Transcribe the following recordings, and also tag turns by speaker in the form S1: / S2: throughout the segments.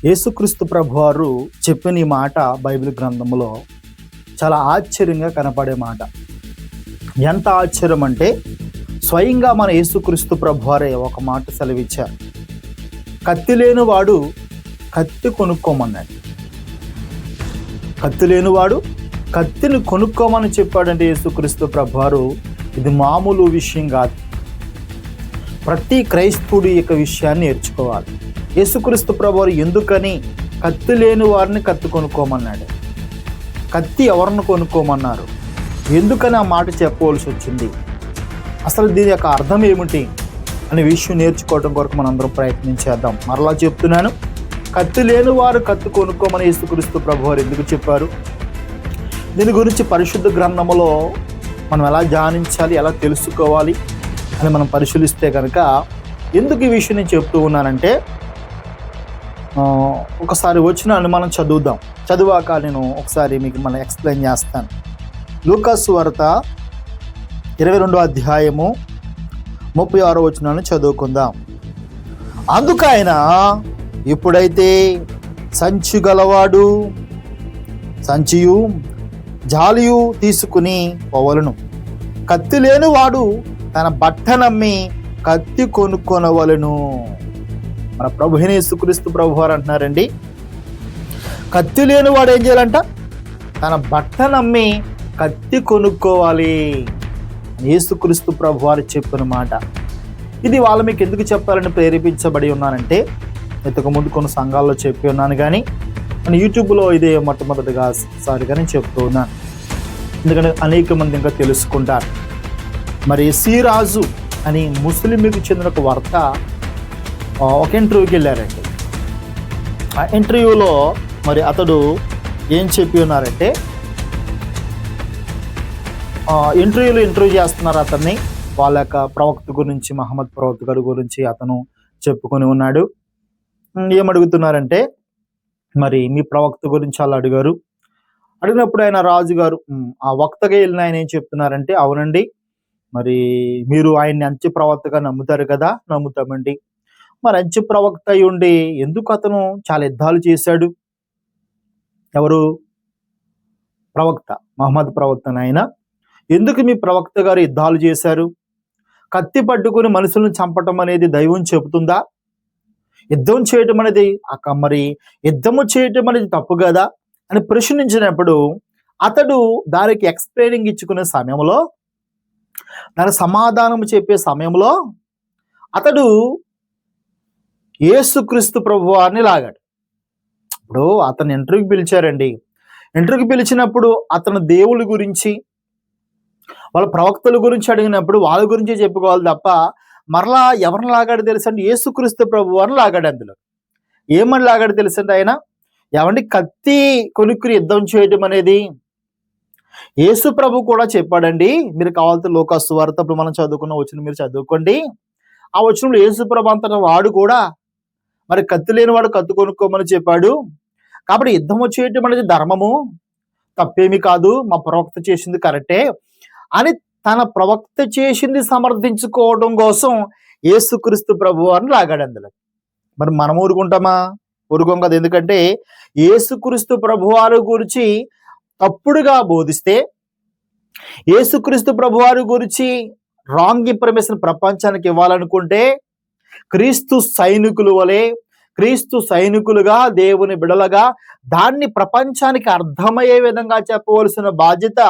S1: యేసుక్రీస్తు ప్రభువారు చెప్పిన ఈ మాట బైబిల్ గ్రంథంలో చాలా ఆశ్చర్యంగా కనపడే మాట. ఎంత ఆశ్చర్యం అంటే స్వయంగా మన యేసుక్రీస్తు ప్రభువారే ఒక మాట సెలవిచ్చారు. కత్తి లేనివాడు కత్తి కొనుక్కోమన్నాడు. కత్తి లేనివాడు కత్తిని కొనుక్కోమని చెప్పాడంటే యేసుక్రీస్తు ప్రభువారు ఇది మామూలు విషయం కాదు. ప్రతి క్రైస్తవుడు ఈ యొక్క విషయాన్ని నేర్చుకోవాలి. యేసుక్రీస్తు ప్రభువారు ఎందుకని కత్తి లేని వారిని కత్తి కొనుక్కోమన్నాడు? కత్తి ఎవరిని కొనుక్కోమన్నారు? ఎందుకని ఆ మాట చెప్పవలసి వచ్చింది? అసలు దీని యొక్క అర్థం ఏమిటి అనే విషయం నేర్చుకోవడం కొరకు మనందరం ప్రయత్నించేద్దాం. మరలా చెప్తున్నాను, కత్తి లేని వారు కత్తి కొనుక్కోమని యేసుక్రీస్తు ప్రభువారు ఎందుకు చెప్పారు? దీని గురించి పరిశుద్ధ గ్రంథములో మనం ఎలా ధ్యానించాలి, ఎలా తెలుసుకోవాలి అని మనం పరిశీలిస్తే కనుక ఎందుకు ఈ విషయం నేను చెప్తూ ఉన్నానంటే, ఒకసారి వచ్చినాన్ని మనం చదువుదాం. చదివాక నేను ఒకసారి మీకు మనం ఎక్స్ప్లెయిన్ చేస్తాను. లూకాసు వార్త 22వ అధ్యాయము 36వ వచనాన్ని చదువుకుందాం. అందుకు ఆయన, ఇప్పుడైతే సంచి గలవాడు సంచియు జాలియు తీసుకుని పోవలను, కత్తి లేనివాడు తన బట్టనమ్మి కత్తి కొనుక్కొనవలను. మన ప్రభువైన యేసుక్రీస్తు ప్రభువారు అంటున్నారండి, కత్తి లేనివాడు ఏం చేయాలంట? తన బట్టనమ్మి కత్తి కొనుక్కోవాలి. యేసుక్రీస్తు ప్రభువారు చెప్పిన మాట ఇది. వాళ్ళు మీకు ఎందుకు చెప్పాలని ప్రేరేపించబడి ఉన్నానంటే, ఇంతకుముందు కొన్ని సంఘాల్లో చెప్పి ఉన్నాను, కానీ నేను యూట్యూబ్లో ఇదే మొట్టమొదటిగా సారిగా చెప్తూ ఉన్నాను. ఎందుకంటే అనేక మంది ఇంకా తెలుసుకుంటారు. మరి సిరాజు అని ముస్లింకి చెందిన ఒక వర్త ఒక ఇంటర్వ్యూకి వెళ్ళారండి. ఆ ఇంటర్వ్యూలో మరి అతడు ఏం చెప్పి ఉన్నారంటే, ఇంటర్వ్యూ చేస్తున్నారు అతన్ని. వాళ్ళ యొక్క ప్రవక్త గురించి, మహమ్మద్ ప్రవక్త గారి గురించి అతను చెప్పుకొని ఉన్నాడు. ఏమడుగుతున్నారంటే, మరి మీ ప్రవక్త గురించి అలా అడిగారు. అడిగినప్పుడు ఆయన రాజుగారు ఆ వక్తగా వెళ్ళిన ఆయన ఏం చెప్తున్నారంటే, అవునండి, మరి మీరు ఆయన్ని అంచె ప్రవక్తగా నమ్ముతారు కదా? నమ్ముతామండి. మరి అంచె ప్రవక్త అయి ఉండి ఎందుకు అతను చాలా యుద్ధాలు చేశాడు? ఎవరు? ప్రవక్త, మహమ్మద్ ప్రవక్త. ఆయన ఎందుకు మీ ప్రవక్త గారు యుద్ధాలు చేశారు? కత్తి పట్టుకుని మనుషులను చంపటం అనేది దైవం చెబుతుందా? యుద్ధం చేయటం అనేది మరి యుద్ధము చేయటం అనేది తప్పు కదా అని ప్రశ్నించినప్పుడు అతడు దానికి ఎక్స్ప్లెయినింగ్ ఇచ్చుకునే సమయంలో, దానికి సమాధానం చెప్పే సమయంలో అతడు యేసుక్రీస్తు ప్రభువారిని లాగాడు. ఇప్పుడు అతను ఇంటర్వ్యూకి పిలిచారండి. ఇంటర్వ్యూకి పిలిచినప్పుడు అతను దేవుళ్ళ గురించి, వాళ్ళ ప్రవక్తల గురించి అడిగినప్పుడు వాళ్ళ గురించే చెప్పుకోవాలి తప్ప మరలా ఎవరిని లాగాడు తెలుసు అంటే యేసుక్రీస్తు ప్రభువారిని లాగాడు. అందులో ఏమని లాగాడు తెలుసు అంటే, ఆయన ఏమండి కత్తి కొనుక్కుని యుద్ధం చేయడం అనేది యేసు ప్రభు కూడా చెప్పాడండి. మీరు కావాలంటే లూకాసు వార్త అప్పుడు మనం చదువుకున్న వచనం మీరు చదువుకోండి. ఆ వచనంలో యేసు ప్రభు అంతటా వాడు కూడా మరి కత్తి లేని వాడు కత్తి కొనుక్కోమని చెప్పాడు. కాబట్టి యుద్ధం చేయటం అనేది ధర్మము, తప్పేమి కాదు, మా ప్రవక్త చేసింది కరెక్టే అని తన ప్రవక్త చేసింది సమర్థించుకోవడం కోసం యేసుక్రీస్తు ప్రభువారిని లాగాడు అందులో. మరి మనం ఊరుకుంటామా? ఊరుకోం కదా. ఎందుకంటే యేసుక్రీస్తు ప్రభువారి గురించి తప్పుడుగా బోధిస్తే, యేసుక్రీస్తు ప్రభువారి గురించి రాంగ్ ఇన్ఫర్మేషన్ ప్రపంచానికి ఇవ్వాలనుకుంటే, క్రీస్తు సైనికుల వలె, క్రీస్తు సైనికులుగా, దేవుని బిడలగా దాన్ని ప్రపంచానికి అర్థమయ్యే విధంగా చెప్పవలసిన బాధ్యత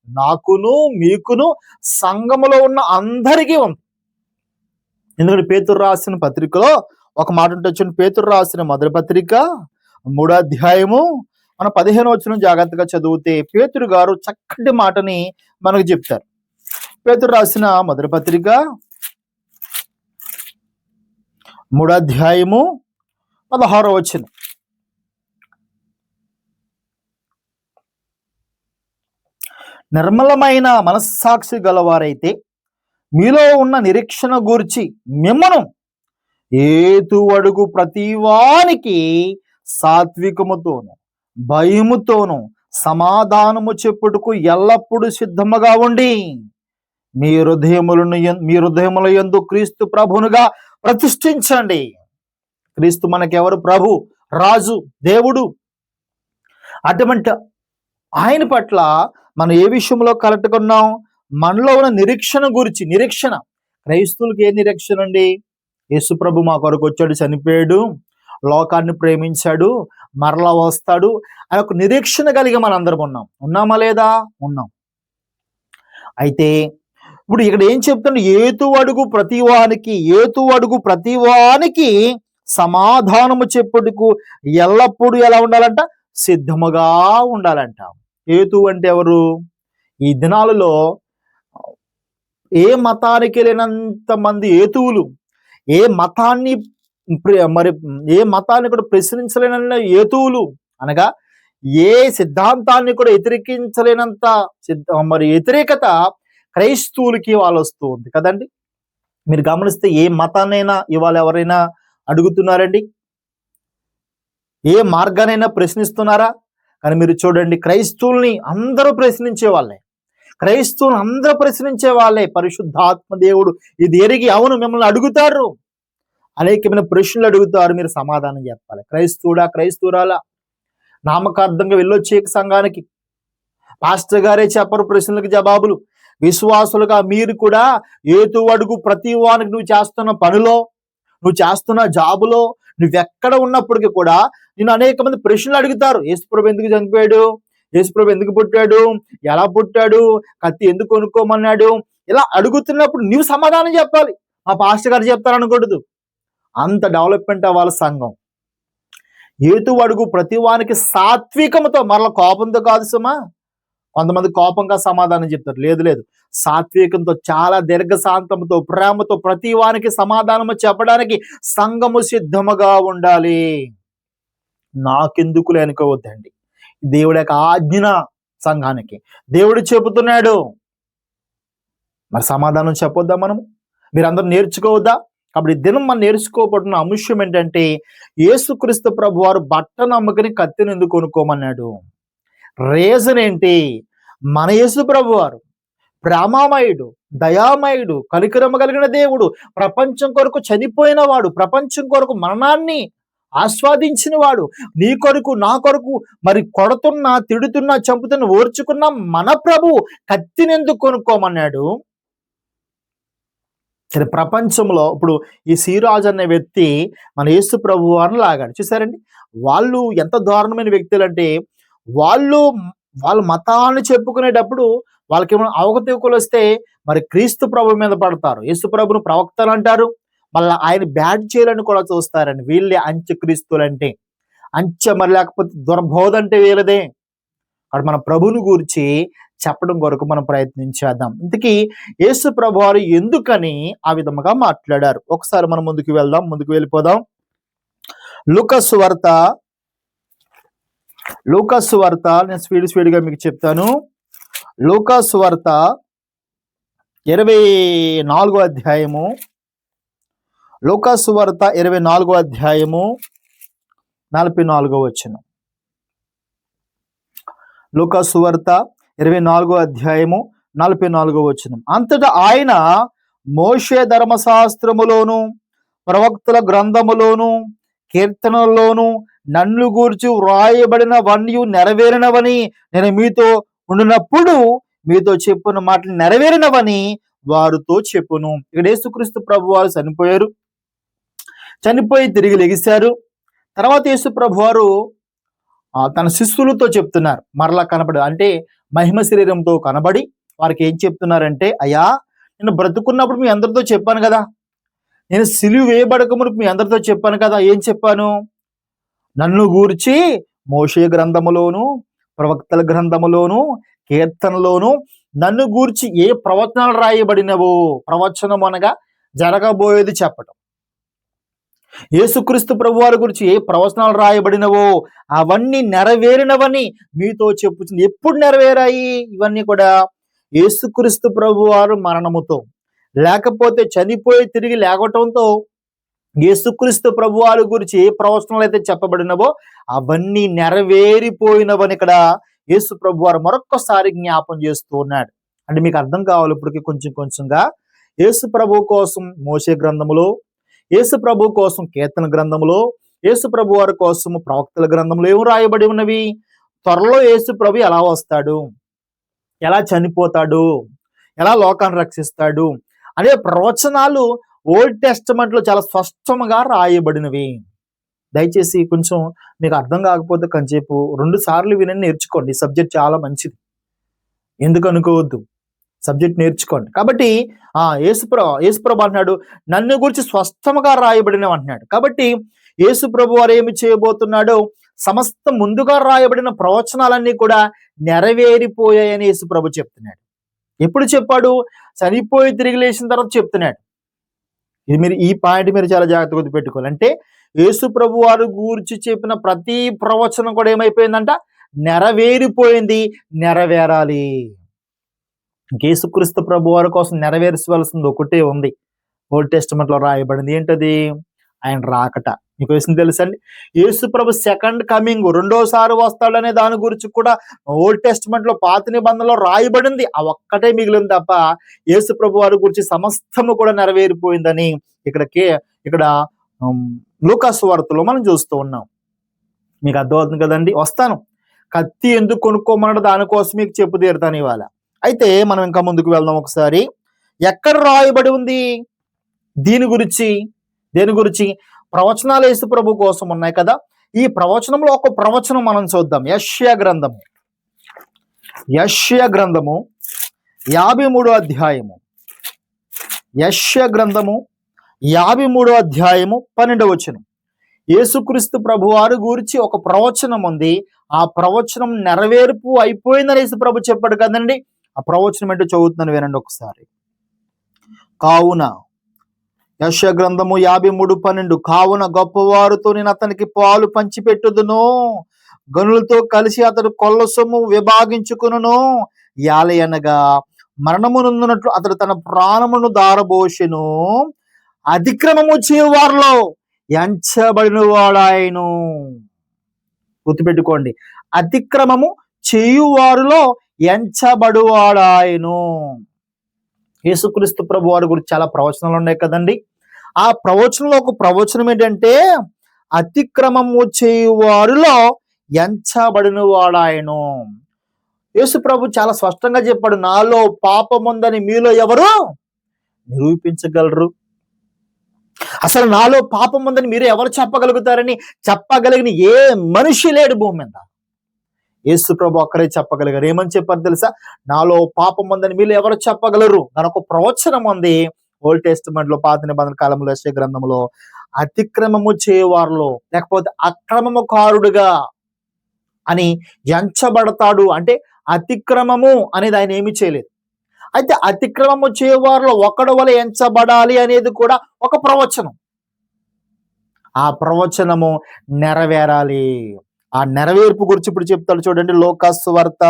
S1: నాకును, మీకును, సంఘములో ఉన్న అందరికీ ఉంది. ఎందుకంటే పేతురు రాసిన పత్రికలో ఒక మాట ఉంటుంది. పేతురు రాసిన మొదటి పత్రిక 3వ అధ్యాయము మన 15వ వచనం జాగ్రత్తగా చదివితే పేతురు గారు చక్కటి మాటని మనకు చెప్తారు. పేతురు రాసిన మొదటి పత్రిక 3వ అధ్యాయము 16వ వచనం. నిర్మలమైన మనస్సాక్షి గలవారైతే మీలో ఉన్న నిరీక్షణ గూర్చి మిమ్మను ఏతువడుగు ప్రతివానికి సాత్వికముతోను భయముతోను సమాధానము చెప్పుటకు ఎల్లప్పుడూ సిద్ధముగా ఉండి మీ హృదయముల యందు క్రీస్తు ప్రభునుగా ప్రతిష్ఠించండి. క్రీస్తు మనకెవరు? ప్రభు. రాజు, దేవుడు. అటువంటి ఆయన పట్ల మనం ఏ విషయంలో కరెక్ట్గా ఉన్నాం? మనలో ఉన్న నిరీక్షణ గురించి. నిరీక్షణ క్రైస్తవులకి ఏ నిరీక్షణ అండి? యేసుప్రభు మా కొరకు వచ్చాడు, చనిపోయాడు, లోకాన్ని ప్రేమించాడు, మరలా వస్తాడు అని ఒక నిరీక్షణ కలిగి మనందరం ఉన్నామా లేదా? ఉన్నాం. అయితే ఇప్పుడు ఇక్కడ ఏం చెప్తాడు? ఏతు అడుగు ప్రతివానికి సమాధానము చెప్పుటకు ఎల్లప్పుడూ ఎలా ఉండాలంట? సిద్ధముగా ఉండాలంట. ఏతు అంటే ఎవరు? ఈ దినాలలో ఏ మతానికి లేనంత మంది ఏతువులు, ఏ మతాన్ని కూడా ప్రశ్నించలేనంత ఏతువులు, అనగా ఏ సిద్ధాంతాన్ని కూడా వ్యతిరేకించలేనంత వ్యతిరేకత క్రైస్తవులకి వాళ్ళు వస్తూ ఉంది కదండి. మీరు గమనిస్తే ఏ మతాన్నైనా ఇవాళ ఎవరైనా అడుగుతున్నారండి? ఏ మార్గానైనా ప్రశ్నిస్తున్నారా? కానీ మీరు చూడండి, క్రైస్తవుల్ని అందరూ ప్రశ్నించే వాళ్ళే. పరిశుద్ధాత్మ దేవుడు ఇది ఎరిగి అవును మిమ్మల్ని అడుగుతారు, అనేకమైన ప్రశ్నలు అడుగుతారు, మీరు సమాధానం చెప్పాలి. క్రైస్తవుడా, క్రైస్తవురాలా, నామకార్థంగా వెళ్ళొచ్చే సంఘానికి పాస్టర్ గారే చెప్పరు ప్రశ్నలకు జవాబులు. విశ్వాసులుగా మీరు కూడా ఏతు అడుగు ప్రతి వానికి నువ్వు చేస్తున్న పనిలో, నువ్వు చేస్తున్న జాబులో, నువ్వెక్కడ ఉన్నప్పటికీ కూడా నేను అనేక మంది ప్రశ్నలు అడుగుతారు. యేసుప్రభు ఎందుకు చనిపోయాడు? యేసుప్రభు ఎందుకు పుట్టాడు? ఎలా పుట్టాడు? కత్తి ఎందుకు కొనుక్కోమన్నాడు? ఇలా అడుగుతున్నప్పుడు నువ్వు సమాధానం చెప్పాలి. మా పాస్టర్ గారు చెప్తారనకూడదు. అంత డెవలప్మెంట్ అవ్వాలి సంఘం. ఏతు అడుగు ప్రతి వానికి సాత్వికముతో, మరల కోపంతో కాదు సుమా. కొంతమంది కోపంగా సమాధానం చెప్తారు. లేదు, సాత్వికంతో, చాలా దీర్ఘశాంతంతో, ప్రేమతో ప్రతి వానికి సమాధానము చెప్పడానికి సంఘము సిద్ధముగా ఉండాలి. నాకెందుకులే అనుకోవద్దండి. దేవుడి యొక్క ఆజ్ఞ సంఘానికి దేవుడు చెబుతున్నాడు. మరి సమాధానం చెప్పొద్దా మనము? మీరందరూ నేర్చుకోవద్దా? కాబట్టి దినం మనం నేర్చుకోబడిన అంశం ఏంటంటే, యేసుక్రీస్తు ప్రభు వారు బట్టను అమ్ముకుని కత్తిని ఎందుకు కొనుక్కోమన్నాడు? రీజన్ ఏంటి? మన యేసు ప్రభు వారు ప్రేమామయుడు, దయామయుడు, కనికరమ కలిగిన దేవుడు, ప్రపంచం కొరకు చనిపోయిన వాడు, ప్రపంచం కొరకు మరణాన్ని ఆస్వాదించిన వాడు, నీ కొరకు నా కొరకు మరి కొడుతున్నా, తిడుతున్నా, చంపుతున్నా, ఓర్చుకున్న మన ప్రభు కత్తిని ఎందుకు కొనుక్కోమన్నాడు? ప్రపంచంలో ఇప్పుడు ఈ సీరాజు అనే వ్యక్తి మన యేసు ప్రభు వారిని లాగాడు. చూసారండి, వాళ్ళు ఎంత దారుణమైన వ్యక్తులు అంటే, వాళ్ళ మతాన్ని చెప్పుకునేటప్పుడు వాళ్ళకి ఏమైనా అవకతవకలు వస్తే మరి క్రీస్తు ప్రభు మీద పడతారు. యేసు ప్రభును ప్రవక్తలు అంటారు, మళ్ళీ ఆయన బ్యాడ్ చేయాలని కూడా చూస్తారండి. వీళ్ళే అంత్యక్రీస్తులు అంటే. మరి లేకపోతే దుర్బోధ అంటే వీళ్ళదే. అక్కడ మన ప్రభుని గురించి చెప్పడం కొరకు మనం ప్రయత్నించేద్దాం. ఇంతకీ యేసు ప్రభు వారు ఎందుకని ఆ విధముగా మాట్లాడారు? ఒకసారి మనం ముందుకు వెళ్ళిపోదాం. లూకాసు వార్త నేను స్పీడ్గా మీకు చెప్తాను. లూకాసు వార్త 24వ అధ్యాయము, లూకాసు వార్త 24వ అధ్యాయము 44వ వచనం. లూకాసు వార్త 24వ అధ్యాయము 44వ వచనం. అంతటా ఆయన మోషే ధర్మశాస్త్రములోను ప్రవక్తల గ్రంథములోను కీర్తనల్లోను నన్ను గూర్చి వ్రాయబడినవన్నీ నెరవేరినవని నేను మీతో ఉండినప్పుడు మీతో చెప్పున మాటలు నెరవేరినవని వారితో చెప్పును. ఇక్కడ యేసుక్రీస్తు ప్రభు వారు చనిపోయి తిరిగి లెగిశారు. తర్వాత యేసు ప్రభు వారు తన శిష్యులతో చెప్తున్నారు. మరలా కనబడి అంటే మహిమ శరీరంతో కనబడి వారికి ఏం చెప్తున్నారంటే, అయ్యా నేను బ్రతుకున్నప్పుడు మీ అందరితో చెప్పాను కదా, నేను సిలువ వేయబడక మునుపు మీ అందరితో చెప్పాను కదా. ఏం చెప్పాను? నన్ను గూర్చి మోషే గ్రంథములోను ప్రవక్తల గ్రంథములోను కీర్తనలోను నన్ను గూర్చి ఏ ప్రవచనాలు రాయబడినవో, ప్రవచనం అనగా జరగబోయేది చెప్పటం. యేసుక్రీస్తు ప్రభు వారి గురించి ఏ ప్రవచనాలు రాయబడినవో అవన్నీ నెరవేరినవని మీతో చెప్పుచుంది. ఎప్పుడు నెరవేరాయి ఇవన్నీ కూడా? యేసుక్రీస్తు ప్రభు వారు మరణముతో, లేకపోతే చనిపోయి తిరిగి లేవటంతో యేసుక్రీస్తు ప్రభు వారి గురించి ఏ ప్రవచనాలు అయితే చెప్పబడినవో అవన్నీ నెరవేరిపోయినవని ఇక్కడ యేసు ప్రభు వారు మరొక్కసారి జ్ఞాపం చేస్తూ ఉన్నాడు. అంటే మీకు అర్థం కావాలి ఇప్పటికీ కొంచెంగా. యేసు ప్రభు కోసం మోషే గ్రంథములో, యేసు ప్రభు కోసం కీర్తన గ్రంథములో, యేసు ప్రభు వారి కోసము ప్రవక్తల గ్రంథంలో ఏమి రాయబడి ఉన్నవి? త్వరలో యేసు ప్రభు ఎలా వస్తాడు, ఎలా చనిపోతాడు, ఎలా లోకాన్ని రక్షిస్తాడు అనే ప్రవచనాలు ఓల్డ్ టెస్టమెంట్ లో చాలా స్పష్టంగా రాయబడినవి. దయచేసి కొంచెం మీకు అర్థం కాకపోతే కొంచెంసేపు 2 సార్లు వినండి, నేర్చుకోండి. సబ్జెక్ట్ చాలా మంచిది, ఎందుకు అనుకోవద్దు, సబ్జెక్ట్ నేర్చుకోండి. కాబట్టి యేసుప్రభు అంటున్నాడు, నన్ను గురించి స్పష్టంగా రాయబడినవి అంటున్నాడు. కాబట్టి యేసుప్రభు వారు ఏమి చేయబోతున్నాడో సమస్త ముందుగా రాయబడిన ప్రవచనాలన్నీ కూడా నెరవేరిపోయాయని యేసుప్రభు చెప్తున్నాడు. ఎప్పుడు చెప్పాడు? చనిపోయి తిరిగి లేచిన తర్వాత చెప్తున్నాడు. ఈ పాయింట్ మీరు చాలా జాగ్రత్తగా గుర్తుపెట్టుకోవాలి. అంటే యేసు ప్రభు వారు గురించి చెప్పిన ప్రతి ప్రవచనం కూడా ఏమైపోయిందంట? నెరవేరిపోయింది, నెరవేరాలి. యేసుక్రీస్తు ప్రభు వారి కోసం నెరవేర్చవలసింది ఒకటే ఉంది, ఓల్డ్ టెస్టమెంట్ లో రాయబడింది. ఏంటది? ఆయన రాకట. మీకు విషయం తెలుసండి, యేసు ప్రభు సెకండ్ కమింగ్, రెండోసారి వస్తాడనే దాని గురించి కూడా ఓల్డ్ టెస్టమెంట్ లో పాత నిబంధనలో రాయబడింది. ఆ ఒక్కటే మిగిలింది తప్ప యేసు ప్రభు వారి గురించి సమస్తము కూడా నెరవేరిపోయిందని ఇక్కడ లూకాసు వార్తలో మనం చూస్తూ ఉన్నాం. మీకు అర్థమవుతుంది కదండి. వస్తాను, కత్తి ఎందుకు కొనుక్కోమన్నాడు దానికోసం మీకు చెప్పు తీరుతాను ఇవాళ. అయితే మనం ఇంకా ముందుకు వెళ్దాం. ఒకసారి ఎక్కడ రాయబడి ఉంది దేని గురించి? ప్రవచనాలు యేసు ప్రభు కోసం ఉన్నాయి కదా. ఈ ప్రవచనంలో ఒక ప్రవచనం మనం చూద్దాం. యెషయా గ్రంథము 53వ అధ్యాయము. యెషయా గ్రంథము 53వ అధ్యాయము 12వ వచనం. యేసుక్రీస్తు ప్రభు వారి గురించి ఒక ప్రవచనం ఉంది. ఆ ప్రవచనం నెరవేర్పు అయిపోయిందని యేసు ప్రభు చెప్పాడు కదండి. ఆ ప్రవచనం ఏంటో చదువుతున్నాను, వినండి ఒకసారి. కావున యెషయా గ్రంథము 53:12, కావున గొప్పవారితో నేను అతనికి పాలు పంచిపెట్టుదును, గనులతో కలిసి అతడు కొల్ల సొమ్ము విభాగించుకును. యాలయనగా మరణము నొందినట్లు అతడు తన ప్రాణమును దారబోసెను, అతిక్రమము చేయువారిలో ఎంచబడిన వాడాయను. గుర్తుపెట్టుకోండి, అతిక్రమము చేయువారిలో ఎంచబడువాడాయను. యేసుక్రీస్తు ప్రభు వారి గురించి చాలా ప్రవచనాలు ఉన్నాయి కదండి. ఆ ప్రవచనంలో ఒక ప్రవచనం ఏంటంటే, అతిక్రమము చేయువారిలో ఎంచబడిన వాడాయను. యేసు ప్రభు చాలా స్పష్టంగా చెప్పాడు, నాలో పాపం ఉందని మీలో ఎవరు నిరూపించగలరు? అసలు నాలో పాపం ఉందని మీరు ఎవరు చెప్పగలుగుతారని చెప్పగలిగిన ఏ మనిషి లేడు భూమి మీద. యేసు ప్రభు ఒక్కరే చెప్పగలిగారు. ఏమని చెప్పారు తెలుసా? నాలో పాపం ఉందని మీరు ఎవరు చెప్పగలరు? దానికి ఒక ప్రవచనం ఉంది ఓల్డ్ టెస్టమెంట్ లో, పాత నిబంధన కాలంలో యెషయా గ్రంథంలో. అతిక్రమము చేయవారిలో, లేకపోతే అక్రమముకారుడుగా అని ఎంచబడతాడు. అంటే అతిక్రమము అనేది ఆయన ఏమీ చేయలేదు. అయితే అతిక్రమము చేయవారిలో ఒకడు వలె ఎంచబడాలి అనేది కూడా ఒక ప్రవచనం. ఆ ప్రవచనము నెరవేరాలి. ఆ నెరవేర్పు గురించి ఇప్పుడు చెప్తాడు చూడండి. లూకాసు వార్త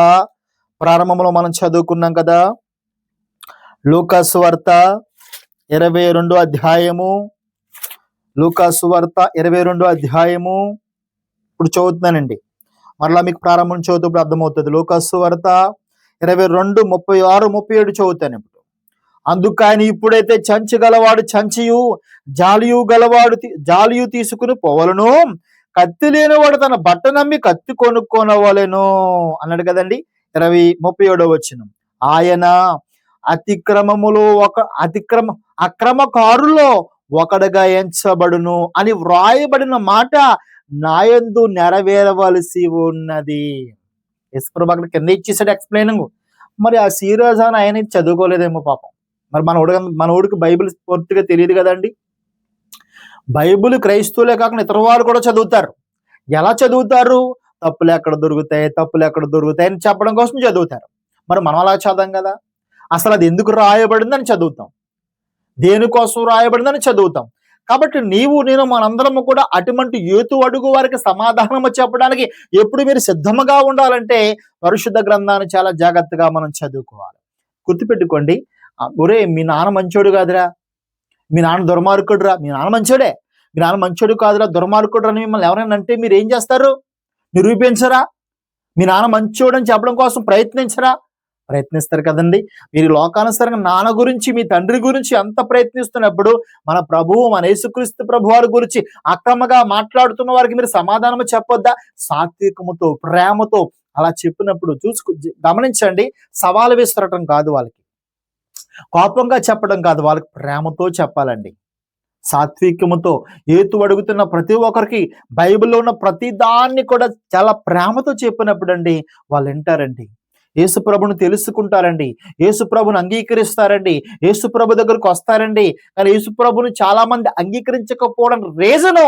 S1: ప్రారంభంలో మనం చదువుకున్నాం కదా. లూకాసు వార్త 22వ అధ్యాయము. లూకాసు వార్త 22వ అధ్యాయము ఇప్పుడు చదువుతున్నానండి. మరలా మీకు ప్రారంభం చదువుతూ అర్థమవుతుంది. లూకాసు వార్త 22, 36, 37 చదువుతాను ఇప్పుడు. అందుకు ఆయన, ఇప్పుడైతే చంచి గలవాడు చంచియు, జాలియు తీసుకుని పోవలను, కత్తి లేనివాడు తన బట్ట నమ్మి కత్తి కొనుక్కోనవలెను అన్నాడు కదండి. 37వ వచనం. ఆయన అతిక్రమములో అక్రమకారులో ఒకడుగా ఎంచబడును అని వ్రాయబడిన మాట నాయందు నెరవేరవలసి ఉన్నది. యేసుప్రభు అక్కడ కింద ఇచ్చేసాడు ఎక్స్ప్లెయినింగ్. మరి ఆ సీరియస్ అని ఆయన చదువుకోలేదేమో పాపం. మరి మనోడికి బైబిల్ పూర్తిగా తెలియదు కదండి. బైబిల్ క్రైస్తవులే కాకుండా ఇతర వారు కూడా చదువుతారు. ఎలా చదువుతారు? తప్పులు ఎక్కడ దొరుకుతాయి అని చెప్పడం కోసం చదువుతారు. మరి మనం అలా చదవం కదా. అసలు అది ఎందుకు రాయబడిందని చదువుతాం, దేనికోసం రాయబడిందని చదువుతాం. కాబట్టి నేను మనందరము కూడా అటువంటి యేతు అడుగు వారికి సమాధానము చెప్పడానికి ఎప్పుడు మీరు సిద్ధముగా ఉండాలంటే పరిశుద్ధ గ్రంథాన్ని చాలా జాగ్రత్తగా మనం చదువుకోవాలి. గుర్తుపెట్టుకోండి, ఒరే మీ నాన్న మంచోడు కాదురా, మీ నాన్న దుర్మార్గుడురా, మీ నాన్న మంచోడే, మీ నాన్న మంచోడు కాదురా దుర్మార్గుడు అని మిమ్మల్ని ఎవరైనా అంటే మీరు ఏం చేస్తారు? నిరూపించరా? మీ నాన్న మంచోడు అని చెప్పడం కోసం ప్రయత్నించరా? ప్రయత్నిస్తారు కదండి. మీరు లోకానుసారంగా నాన్న గురించి, మీ తండ్రి గురించి అంత ప్రయత్నిస్తున్నప్పుడు, మన ప్రభువు, మన యేసుక్రీస్తు ప్రభు వారి గురించి అక్రమంగా మాట్లాడుతున్న వారికి మీరు సమాధానం చెప్పొద్దా? సాత్వికముతో, ప్రేమతో అలా చెప్పినప్పుడు గమనించండి, సవాలు విసరటం కాదు వాళ్ళకి, కోపంగా చెప్పడం కాదు, వాళ్ళకి ప్రేమతో చెప్పాలండి. సాత్వికముతో ఏతు అడుగుతున్న ప్రతి ఒక్కరికి బైబిల్లో ఉన్న ప్రతి దాన్ని కూడా చాలా ప్రేమతో చెప్పినప్పుడు అండి వాళ్ళు వింటారండి. యేసు ప్రభుని తెలుసుకుంటారండి, యేసు ప్రభుని అంగీకరిస్తారండి, యేసు ప్రభు దగ్గరకు వస్తారండి. కానీ యేసు ప్రభుని చాలా మంది అంగీకరించకపోవడానికి రీజను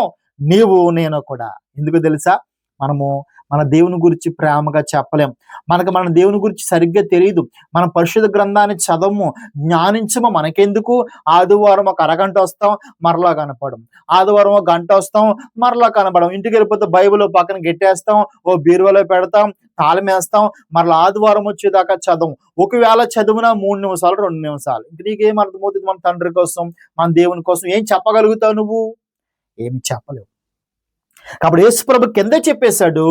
S1: నీవు నేను కూడా. ఎందుకు తెలుసా? మనము మన దేవుని గురించి ప్రేమగా చెప్పలేం. మన దేవుని గురించి సరిగ్గా తెలియదు. మనం పరిశుద్ధ గ్రంథాన్ని చదవము, జ్ఞానించము. మనకెందుకు? ఆదివారం ఒక అరగంట వస్తాం, మరలా కనపడం. ఆదివారం ఒక గంట వస్తాం, మరలా కనపడం. ఇంటికి వెళ్ళిపోతే బైబిల్ పక్కన గెట్టేస్తాం, ఓ బీరువాలో పెడతాం, తాళం వేస్తాం, మరలా ఆదివారం వచ్చేదాకా చదవం. ఒకవేళ చదివినా 3 నిమిషాలు 2 నిమిషాలు. ఇంక నీకేం అర్థమవుతుంది? మన తండ్రి కోసం, మన దేవుని కోసం ఏం చెప్పగలుగుతావు నువ్వు? ఏమి చెప్పలేవు. కాబట్టి యేసు ప్రభు కింద చెప్పేశాడు,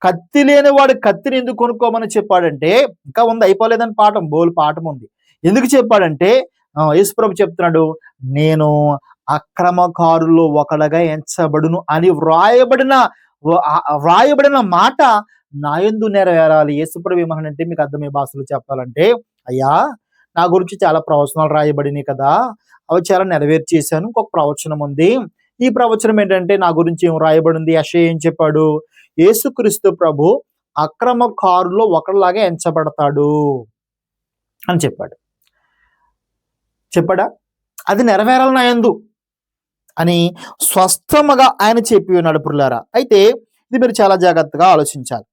S1: కత్తి లేని వాడు కత్తిని ఎందుకు కొనుక్కోమని చెప్పాడంటే, ఇంకా ఉంది, అయిపోలేదని పాఠం, బోలు పాఠం ఉంది. ఎందుకు చెప్పాడంటే యేసు ప్రభు చెప్తున్నాడు, నేను అక్రమకారుల్లో ఒకడుగా ఎంచబడును అని వ్రాయబడిన మాట నా యందు నెరవేరాలి. యేసు ప్రభు ఏమన్నాడంటే, మీకు అర్థమయ్యే భాషలో చెప్పాలంటే, అయ్యా నా గురించి చాలా ప్రవచనాలు రాయబడినాయి కదా, అవి చాలా నెరవేర్చేశాను. ఇంకొక ప్రవచనం ఉంది. ఈ ప్రవచనం ఏంటంటే, నా గురించి ఏం రాయబడింది? యెషయా ఏం చెప్పాడు? యేసుక్రీస్తు ప్రభు అక్రమకారుల్లో ఒకరిలాగా ఎంచబడతాడు అని చెప్పాడా? అది నెరవేరాలి నా యందు అని స్పష్టముగా ఆయన చెప్పి ఉన్నాడు పురులారా. అయితే ఇది మీరు చాలా జాగ్రత్తగా ఆలోచించాలి.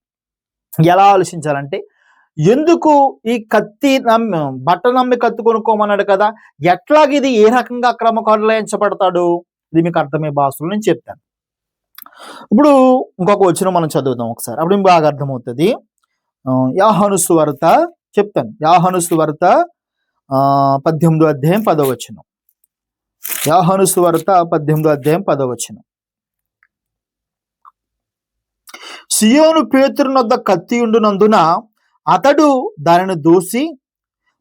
S1: ఎలా ఆలోచించాలంటే, ఎందుకు ఈ కత్తి బట్ట నమ్మి కత్తి కొనుక్కోమన్నాడు కదా, ఎట్లాగిది ఏ రకంగా అక్రమకారులు ఎంచబడతాడు? ఇది మీకు అర్థమయ్యే భాషలో నేను చెప్తాను. ఇప్పుడు ఇంకొక వచనం మనం చదువుదాం ఒకసారి, అప్పుడు బాగా అర్థమవుతుంది. యోహాను సువార్త చెప్తాను. యోహాను సువార్త 18వ అధ్యాయం 10వ వచనం. యోహాను సువార్త 18వ అధ్యాయం 10వ వచనం. సియోను పేతురునొద్ద కత్తి ఉండునందున అతడు దానిని దూసి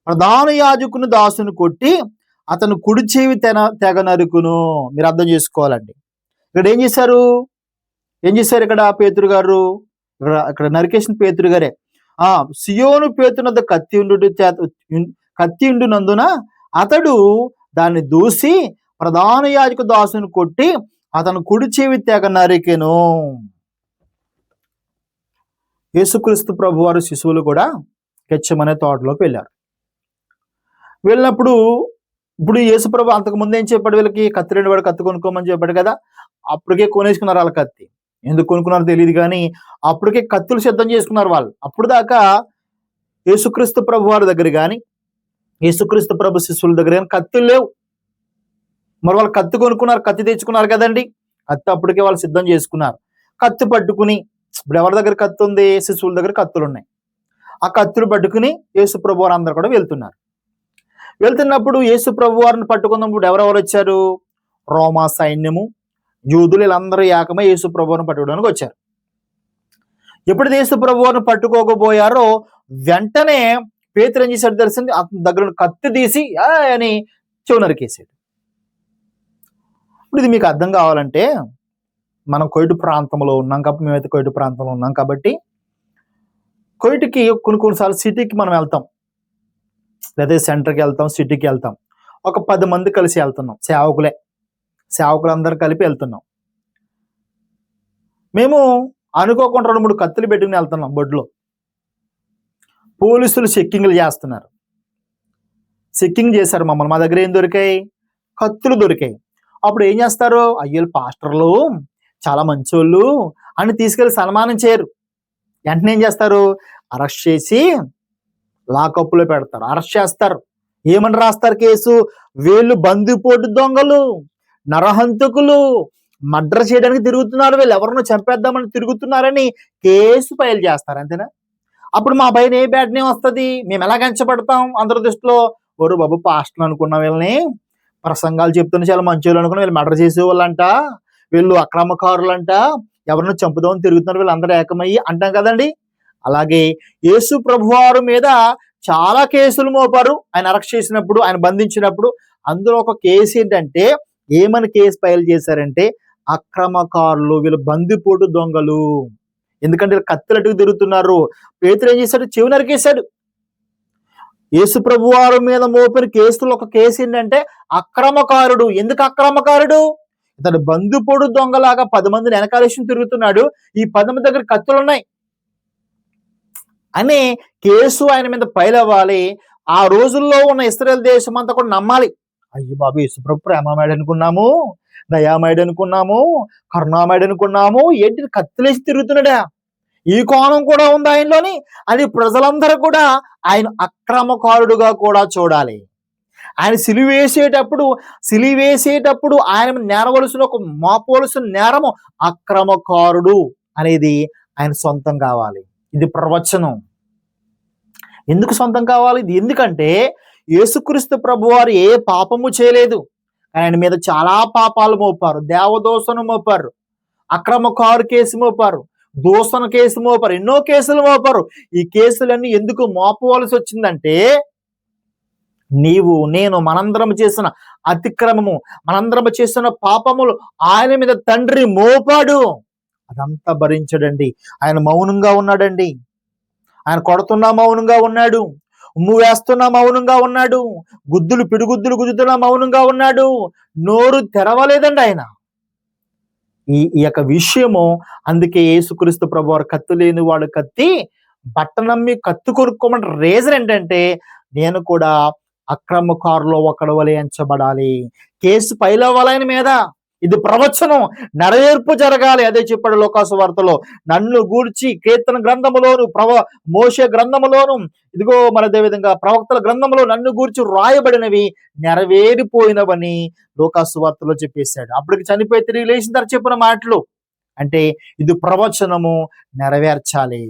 S1: ప్రధాన యాజకుని దాసుని కొట్టి అతను కుడి చెవి తెగ నరుకును. మీరు అర్థం చేసుకోవాలండి. ఇక్కడ ఏం చేశారు? ఇక్కడ పేతురు గారు, ఇక్కడ నరికేసిన పేతురు గారే. సియోను పేతురునొద్ద కత్తి ఉండునందున అతడు దాన్ని దూసి ప్రధాన యాజకు దాసుని కొట్టి అతను కుడి చెవి తెగ నరికెను. యేసుక్రీస్తు ప్రభు వారు శిశువులు కూడా గెత్సేమనే తోటలోకి వెళ్ళినప్పుడు ఇప్పుడు యేసు ప్రభు అంతకు ముందు ఏం చెప్పాడు? వీళ్ళకి కత్తి లేని వాడు కత్తి కొనుక్కోమని చెప్పాడు కదా. అప్పటికే కొనేసుకున్నారు వాళ్ళ కత్తి. ఎందుకు కొనుక్కున్నారో తెలియదు కానీ అప్పటికే కత్తులు సిద్ధం చేసుకున్నారు వాళ్ళు. అప్పుడు దాకా యేసుక్రీస్తు ప్రభు వారి దగ్గర కానీ యేసుక్రీస్తు ప్రభు శిశువుల దగ్గర కానీ కత్తులు లేవు. మరి వాళ్ళు కత్తి కొనుక్కున్నారు, కత్తి తెచ్చుకున్నారు కదండి. కత్తి అప్పటికే వాళ్ళు సిద్ధం చేసుకున్నారు. కత్తి పట్టుకుని, ఇప్పుడు ఎవరి దగ్గర కత్తి ఉంది? శిశువుల దగ్గర కత్తులు ఉన్నాయి. ఆ కత్తులు పట్టుకుని యేసు ప్రభు వారు అందరూ కూడా వెళ్తున్నప్పుడు యేసు ప్రభు వారిని పట్టుకున్నప్పుడు ఎవరెవరు వచ్చారు? రోమా సైన్యము, యూదులు, వీళ్ళందరూ ఏకమై యేసు ప్రభు వారిని పట్టుకోవడానికి వచ్చారు. ఎప్పుడు యేసు ప్రభు వారిని పట్టుకోకపోయారో వెంటనే పేతురు ఏం చేశాడు తెలిసింది? అతని దగ్గర కత్తి తీసి అని చెవు నరికేసాడు. ఇప్పుడు ఇది మీకు అర్థం కావాలంటే, మనం కోయిటు ప్రాంతంలో ఉన్నాం కాబట్టి, మేమైతే కోయిటు ప్రాంతంలో ఉన్నాం కాబట్టి, కోయిటుకి కొన్నిసార్లు సిటీకి మనం వెళ్తాం, లేదా సెంటర్కి వెళ్తాం, సిటీకి వెళ్తాం. ఒక 10 మంది కలిసి వెళ్తున్నాం, సేవకులందరూ కలిపి వెళ్తున్నాం. మేము అనుకోకుండా 2-3 కత్తులు పెట్టుకుని వెళ్తున్నాం బొడ్లో. పోలీసులు చెక్కింగ్లు చేస్తున్నారు. చెక్కింగ్ చేశారు మమ్మల్ని. మా దగ్గర ఏం దొరికాయి? కత్తులు దొరికాయి. అప్పుడు ఏం చేస్తారు? అయ్యో పాస్టర్లు చాలా మంచోళ్ళు అని తీసుకెళ్లి సన్మానం చేయరు. వెంటనే ఏం చేస్తారు? అరెస్ట్ చేసి లాకప్లో పెడతారు, అరెస్ట్ చేస్తారు. ఏమని రాస్తారు కేసు? వీళ్ళు బందిపోటు దొంగలు, నరహంతకులు, మర్డర్ చేయడానికి తిరుగుతున్నారు, వీళ్ళు ఎవరినో చంపేద్దామని తిరుగుతున్నారని కేసు ఫైల్ చేస్తారు. అంతేనా? అప్పుడు మా పైన ఏ బ్యాడ్ నేమ్ వస్తుంది? మేము ఎలా గంచబడతాం అందరి దృష్టిలో? ఓరు బాబు, పాస్టర్లు అనుకున్న వీళ్ళని, ప్రసంగాలు చెప్తున్న చాలా మంచోళ్ళు అనుకున్న వీళ్ళు మర్డర్ చేసేవాళ్ళంట, వీళ్ళు అక్రమకారులంట, ఎవరినో చంపుదామని తిరుగుతున్నారు, వీళ్ళందరూ ఏకమయ్యి అంటాం కదండి. అలాగే యేసు ప్రభువారు మీద చాలా కేసులు మోపారు. ఆయన అరెస్ట్ చేసినప్పుడు, ఆయన బంధించినప్పుడు. అందులో ఒక కేసు ఏంటంటే, ఏమని కేసు ఫైల్ చేశారంటే, అక్రమకారులు, వీళ్ళు బందిపోటు దొంగలు. ఎందుకంటే వీళ్ళు కత్తులట్టుకు తిరుగుతున్నారు. పేతురు ఏం చేశాడు? చెవి నరికేశాడు. యేసు ప్రభువారు మీద మోపిన కేసులో ఒక కేసు ఏంటంటే అక్రమకారుడు. ఎందుకు అక్రమకారుడు? ఇతడు బందిపోటు దొంగలాగా 10 మందిని వెనకాలేసి తిరుగుతున్నాడు. ఈ 10 మంది దగ్గర కత్తులు ఉన్నాయి అనే కేసు ఆయన మీద ఫైల్ అవ్వాలి. ఆ రోజుల్లో ఉన్న ఇశ్రాయేల్ దేశం అంతా కూడా నమ్మాలి. అయ్యో బాబు, యేసుప్రభు ప్రేమమయుడు అనుకున్నాము, దయామయుడు అనుకున్నాము, కరుణామయుడు అనుకున్నాము, ఏంటి కత్తులేసి తిరుగుతున్నాడా? ఈ కోణం కూడా ఉంది ఆయనలోని. అది ప్రజలందరూ కూడా ఆయన అక్రమకారుడుగా కూడా చూడాలి. ఆయన సిలివేసేటప్పుడు ఆయన నేరవలసిన, ఒక మోపవలసిన నేరము అక్రమకారుడు అనేది ఆయన సొంతం కావాలి. ఇది ప్రవచనం. ఎందుకు సొంతం కావాలి? ఇది ఎందుకంటే యేసుక్రీస్తు ప్రభువారు ఏ పాపము చేయలేదు, ఆయన మీద చాలా పాపాలు మోపారు. దేవదూషణ మోపారు, అక్రమకారు కేసు మోపారు, దూషణ కేసు మోపారు, ఎన్నో కేసులు మోపారు. ఈ కేసులన్నీ ఎందుకు మోపవలసి వచ్చిందంటే, నీవు నేను మనందరం చేసిన అతిక్రమము, మనందరం చేసిన పాపములు ఆయన మీద తండ్రి మోపాడు. అదంతా భరించడండి. ఆయన మౌనంగా ఉన్నాడండి. ఆయన కొడుతున్నా మౌనంగా ఉన్నాడు, ఉమ్ము వేస్తున్నా మౌనంగా ఉన్నాడు, పిడిగుద్దులు గుద్దుతున్నా మౌనంగా ఉన్నాడు. నోరు తెరవలేదండి ఆయన. ఈ యొక్క విషయము అందుకే యేసుక్రీస్తు ప్రభువారు కత్తి లేని వాడు కత్తి, బట్ట నమ్మి కత్తి కొనుక్కోమంటే రీజన్ ఏంటంటే, నేను కూడా అక్రమకారులో ఒకడు వలె ఎంచబడాలి, కేసు ఫైల్ అవ్వాలి ఆయన మీద. ఇది ప్రవచనం, నెరవేర్పు జరగాలి. అదే చెప్పాడు లోకాసు వార్తలో, నన్ను గూర్చి కీర్తన గ్రంథములోను, మోషే గ్రంథములోను, ఇదిగో మన అదేవిధంగా ప్రవక్తల గ్రంథంలో నన్ను గూర్చి రాయబడినవి నెరవేరిపోయినవని లోకాసు వార్తలో చెప్పేశాడు. అప్పటికి చనిపోయి తిరిగి లేచిన తర్వాత చెప్పిన మాటలు. అంటే ఇది ప్రవచనము, నెరవేర్చాలి.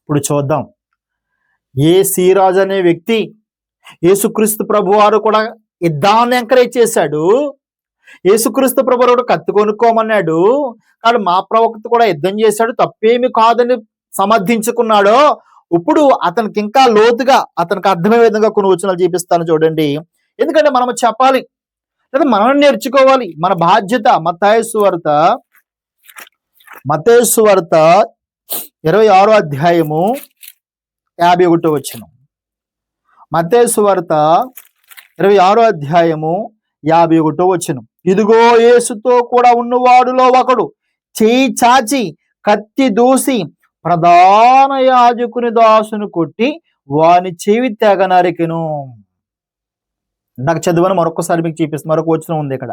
S1: ఇప్పుడు చూద్దాం. ఏ సీరాజు అనే వ్యక్తి యేసుక్రీస్తు ప్రభువారు కూడా యుద్ధాన్ని ఎంకరేజ్ చేశాడు. యేసుక్రీస్తు ప్రభువారు కత్తి కొనుక్కోమన్నాడు, కానీ మా ప్రవక్త కూడా యుద్ధం చేశాడు, తప్పేమి కాదని సమర్థించుకున్నాడో, ఇప్పుడు అతనికి ఇంకా లోతుగా అతనికి అర్థమయ్యే విధంగా కొన్ని వచనాలు చూపిస్తాను చూడండి. ఎందుకంటే మనం చెప్పాలి, లేదా మనం నేర్చుకోవాలి. మన బాధ్యత. మత్తయి సువార్త 26వ అధ్యాయము 51వ వచనం. మత్తయి సువార్త 26వ అధ్యాయము 51వ వచనం. ఇదిగో యేసుతో కూడా ఉన్నవాడులో ఒకడు చేయి చాచి కత్తి దూసి ప్రధాన యాజకుని దాసును కొట్టి వాని చెవి తెగ నరికెను. నాకు చదువుని మరొకసారి మీకు చూపిస్తాను. మరొక వచనం ఉంది ఇక్కడ.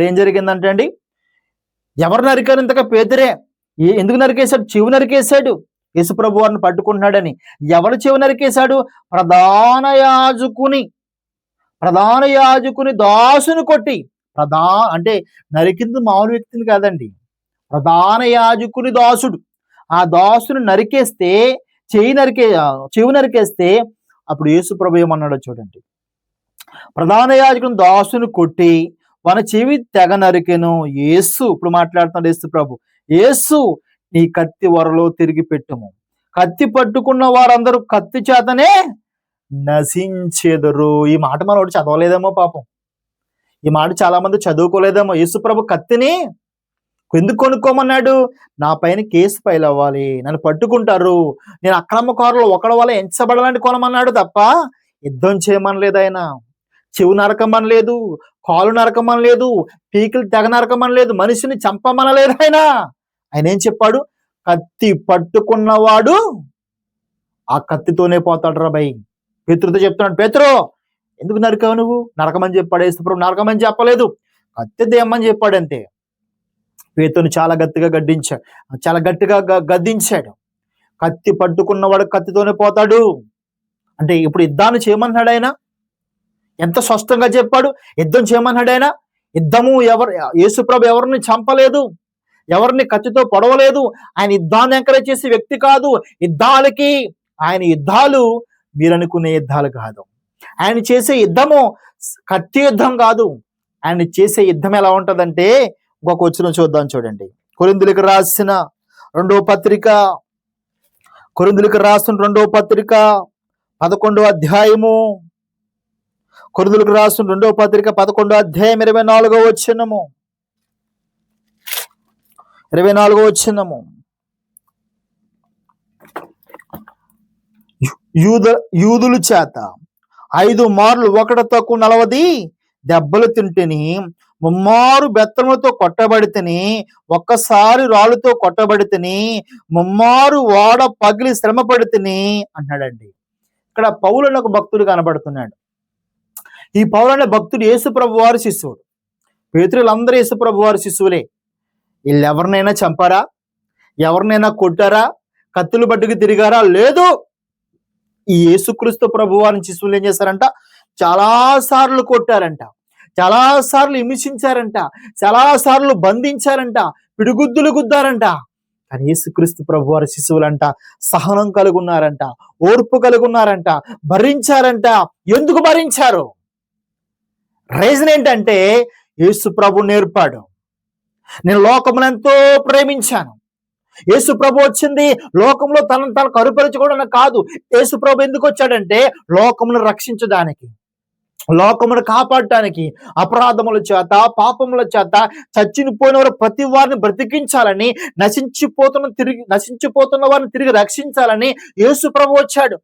S1: ఏం జరిగిందంటే అండి, ఎవరు నరికారు? ఇంతగా పేతురే. ఎందుకు నరికేశాడు? చెవి నరికేశాడు. యేసుప్రభు వారిని పట్టుకుంటున్నాడని. ఎవరు చెవి నరికేశాడు? ప్రధాన యాజకుని దాసును కొట్టి. అంటే నరికింది మామూలు వ్యక్తిని కాదండి, ప్రధాన యాజకుని దాసుడు. ఆ దాసును నరికేస్తే, చెవి నరికేస్తే అప్పుడు యేసుప్రభు ఏమన్నాడో చూడండి. ప్రధాన యాజకుని దాసును కొట్టి మన చెవి తెగ నరికెను. ఇప్పుడు మాట్లాడుతున్నాడు యేసు ప్రభు. నీ కత్తి వరలో తిరిగి పెట్టుము, కత్తి పట్టుకున్న వారందరూ కత్తి చేతనే నశించెదరు. ఈ మాట మనోడు చదవలేదేమో పాపం. ఈ మాట చాలా మంది చదువుకోలేదేమో. యేసు ప్రభు కత్తిని ఎందుకు కొనుక్కోమన్నాడు? నా పైన కేసు ఫైల్ అవ్వాలి, నన్ను పట్టుకుంటారు, నేను అక్రమకారులు ఒకడి వల్ల ఎంచబడాలని కొనమన్నాడు తప్ప యుద్ధం చేయమనలేదు ఆయన. చెవు నరకమనలేదు, కాలు నరకమనలేదు, పీకిలు తెగ నరకమనలేదు, మనిషిని చంపమనలేదు ఆయన. ఆయన ఏం చెప్పాడు? కత్తి పట్టుకున్నవాడు ఆ కత్తితోనే పోతాడు రా భయ్. పేతురుతో చెప్తున్నాడు, పేతురు ఎందుకు నరికావు నువ్వు? నరకమని చెప్పాడు యేసుప్రభు. నరకమని చెప్పలేదు, కత్తి దేమని చెప్పాడు అంతే. పేతురుని చాలా గట్టిగా గద్దించాడు. కత్తి పట్టుకున్నవాడు కత్తితోనే పోతాడు అంటే ఇప్పుడు యుద్ధాన్ని చేయమన్నాడు ఆయన. ఎంత స్పష్టంగా చెప్పాడు. యుద్ధం చేయమన్నాడు ఆయన. యుద్ధము యేసుప్రభు ఎవరిని చంపలేదు, ఎవరిని కత్తితో పొడవలేదు. ఆయన యుద్ధాన్ని ఎంకరేజ్ చేసే వ్యక్తి కాదు. ఆయన యుద్ధాలు మీరు అనుకునే యుద్ధాలు కాదు. ఆయన చేసే యుద్ధము కత్తి యుద్ధం కాదు. ఆయన చేసే యుద్ధం ఎలా ఉంటుందంటే, ఇంకొక వచనం చూద్దాం చూడండి. కొరింథీయులకు రాసిన 2వ పత్రిక కొరింథీయులకు రాసిన 2వ పత్రిక 11వ అధ్యాయము, కొరింథీయులకు రాసిన 2వ పత్రిక 11వ అధ్యాయం 24వ వచనము, 24వ వచనము. యూదుల చేత 5 మార్లు ఒకటి తక్కువ 40 దెబ్బలు తింటిని, ముమ్మారు బెత్తములతో కొట్టబడితిని, ఒక్కసారి రాళ్ళతో కొట్టబడితిని, ముమ్మారు ఓడ పగిలి శ్రమ పడితిని అన్నాడండి. ఇక్కడ పౌలు అనే ఒక భక్తుడు కనబడుతున్నాడు. ఈ పౌలు అనే భక్తుడు యేసు ప్రభు వారి శిష్యుడు. పేతురులందరూ యేసు ప్రభు వారి శిష్యులే. వీళ్ళు ఎవరినైనా చంపారా? ఎవరినైనా కొట్టారా? కత్తులు పట్టుకు తిరిగారా? లేదు. ఈ యేసుక్రీస్తు ప్రభు వారిని శిష్యులు ఏం చేశారంట? చాలా సార్లు కొట్టారంట, చాలా సార్లు హింసించారంట, చాలా సార్లు బంధించారంట, పిడిగుద్దులు గుద్దారంట. కానీ యేసుక్రీస్తు ప్రభు వారి శిశువులంట సహనం కలిగి ఉన్నారంట, ఓర్పు కలిగి ఉన్నారంట, భరించారంట. ఎందుకు భరించారు? రీజన్ ఏంటంటే యేసు ప్రభు నేర్పాడు. నేను లోకమును ఎంతో ప్రేమించాను. యేసు ప్రభు వచ్చింది లోకంలో తనను తాను కరుపరచుకోవడానికి కాదు. యేసు ప్రభు ఎందుకు వచ్చాడంటే లోకమును రక్షించడానికి, లోకమును కాపాడటానికి, అపరాధముల చేత పాపముల చేత చచ్చిపోయిన వారు ప్రతి వారిని బ్రతికించాలని, నశించిపోతున్న వారిని తిరిగి రక్షించాలని యేసు ప్రభు వచ్చాడు.